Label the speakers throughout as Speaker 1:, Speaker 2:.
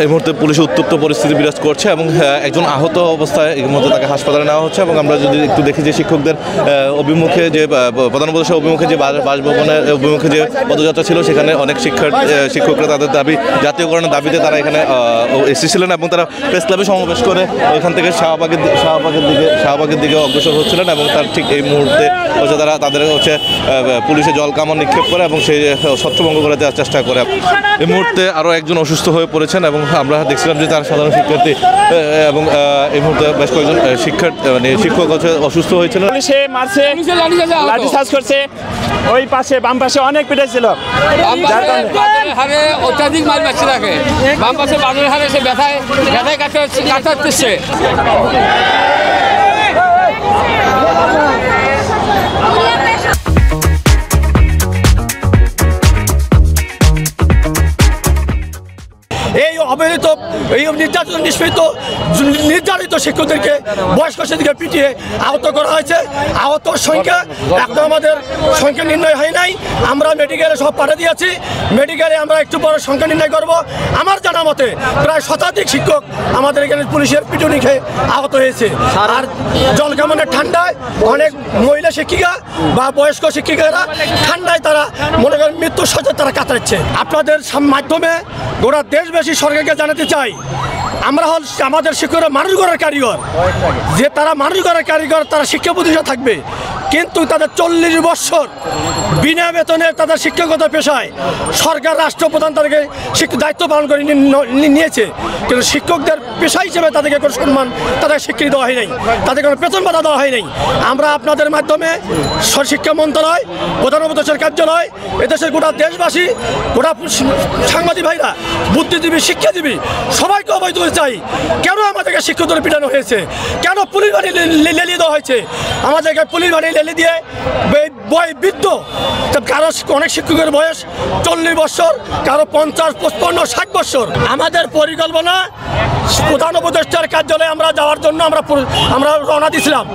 Speaker 1: এই মুহূর্তে পুলিশ উত্তপ্ত পরিস্থিতি বিরাজ করছে এবং একজন আহত অবস্থায় এই মুহূর্তে তাকে হাসপাতালে নেওয়া হচ্ছে। এবং আমরা যদি একটু দেখি যে শিক্ষকদের অভিমুখে যে প্রধান উপদেষ্টার অভিমুখে যে বাসভবনের অভিমুখে যে পদযাত্রা ছিল, সেখানে অনেক শিক্ষকরা তাদের দাবি জাতীয়করণের দাবিতে তারা এখানে এসেছিলেন এবং তারা প্রেস ক্লাবে সমাবেশ করে ওইখান থেকে শাহবাগের দিকে অগ্রসর হচ্ছিলেন। এবং তার ঠিক এই মুহূর্তে হচ্ছে তারা তাদের হচ্ছে পুলিশে জল কামান নিক্ষেপ করে এবং সেই ছত্রভঙ্গ করে দেওয়ার চেষ্টা করে। এই মুহূর্তে আরও একজন অসুস্থ হয়ে পড়েছেন এবং আমরা দেখছিলাম যে তার সাধারণ শিক্ষার্থী এবং এই মুহূর্তে বেশ কয়েকজন শিক্ষক হচ্ছে অসুস্থ হয়েছিলেন।
Speaker 2: সে মারছে, লাঠিচার্জ করছে, ওই পাশে বাম পাশে অনেক পিটাই ছিল,
Speaker 3: হারে অত্যাধিক মাল মারছে তাকে, বাম পাশে বাজারের হারে সে ব্যথায় কাটাচ্ছে।
Speaker 4: এই অবহেলিত এই নির্যাতিত শিক্ষকদেরকে বয়স্ক শিক্ষকদেরকে পিটিয়ে আহত করা হয়েছে। আহতর সংখ্যা এখন আমাদের সংখ্যা নির্ণয় হয় নাই, আমরা মেডিকেলে সব পাঠিয়ে দিয়েছি। মেডিকেলে আমরা একটু পরে সংখ্যা নির্ণয় করব। আমার জানা মতে প্রায় শতাধিক শিক্ষক আমাদের এখানে পুলিশের পিটুনি খেয়ে আহত হয়েছে। আর জলকামানের ঠান্ডায় অনেক মহিলা শিক্ষিকা বা বয়স্ক শিক্ষিকারা ঠান্ডায় তারা মনে করেন মৃত্যুর সাথে তারা কাটাচ্ছে। আপনাদের মাধ্যমে গোটা দেশবাসী সরকারকে জানাতে চাই, আমরা হল আমাদের শিক্ষকরা মানুষ গড়ার কারিগর, যে তারা মানুষ গড়ার কারিগর, তারা শিক্ষা প্রতিষ্ঠান থাকবে, কিন্তু তাদের 40 বছর বিনা বেতনে তাদের শিক্ষকতা পেশায় সরকার রাষ্ট্রপ্রধান তাদেরকে দায়িত্ব পালন করে নিয়েছে, কিন্তু শিক্ষকদের পেশা হিসেবে তাদেরকে কোনো সম্মান তাদের স্বীকৃতি দেওয়া হয় নাই, তাদের কোনো বেতন ভাতা দেওয়া হয় নাই। আমরা আপনাদের মাধ্যমে শিক্ষা মন্ত্রণালয়, প্রধান উপদেষ্টার কার্যালয়, এদেশের গোটা দেশবাসী, গোটা সাংবাদিক ভাইরা, বুদ্ধিজীবী, শিক্ষাজীবী সবাইকে অবহিত করতে চাই, কেন আমাদেরকে শিক্ষকদের পিটানো হয়েছে, কেন পুলিশ বাড়ি লেলিয়ে দেওয়া হয়েছে। আমাদেরকে পুলিশ বাড়ি লেলি দিয়ে বৃদ্ধ, কারো অনেক শিক্ষকের বয়স 40 বছর, কারো 50, 55, 60 বছর। আমাদের পরিকল্পনা প্রধান উপদেষ্টার কার্যালয়ে আমরা যাওয়ার জন্য আমরা রওনা দিয়েছিলাম,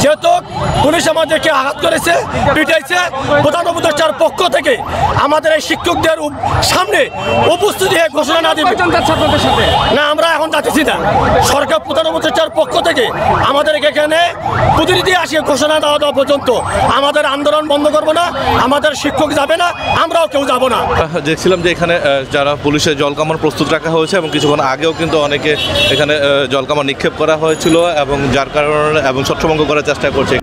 Speaker 4: যেহেতু পুলিশ আমাদেরকে আঘাত করেছে, পিটাইছে। প্রধান উপদেষ্টার পক্ষ থেকে আমাদের এই শিক্ষকদের সামনে উপস্থিতি হয়ে ঘোষণা না দিবে না, আমরা এখন যাচ্ছি না। সরকার প্রধান উপদেষ্টার পক্ষ থেকে আমাদের এখানে প্রতিনিধি আসিয়ে ঘোষণা দেওয়া পর্যন্ত আমাদের আন্দোলন বন্ধ করবো না, আমাদের শিক্ষক যাবে না, আমরাও কেউ যাব না।
Speaker 1: দেখছিলাম যে এখানে যারা পুলিশের জলকামান প্রস্তুত রাখা হয়েছে এবং কিছুক্ষণ আগেও কিন্তু অনেকে এখানে জলকামান নিক্ষেপ করা হয়েছিল এবং যার কারণে এবং ছত্রভঙ্গ করার চেষ্টা করছে।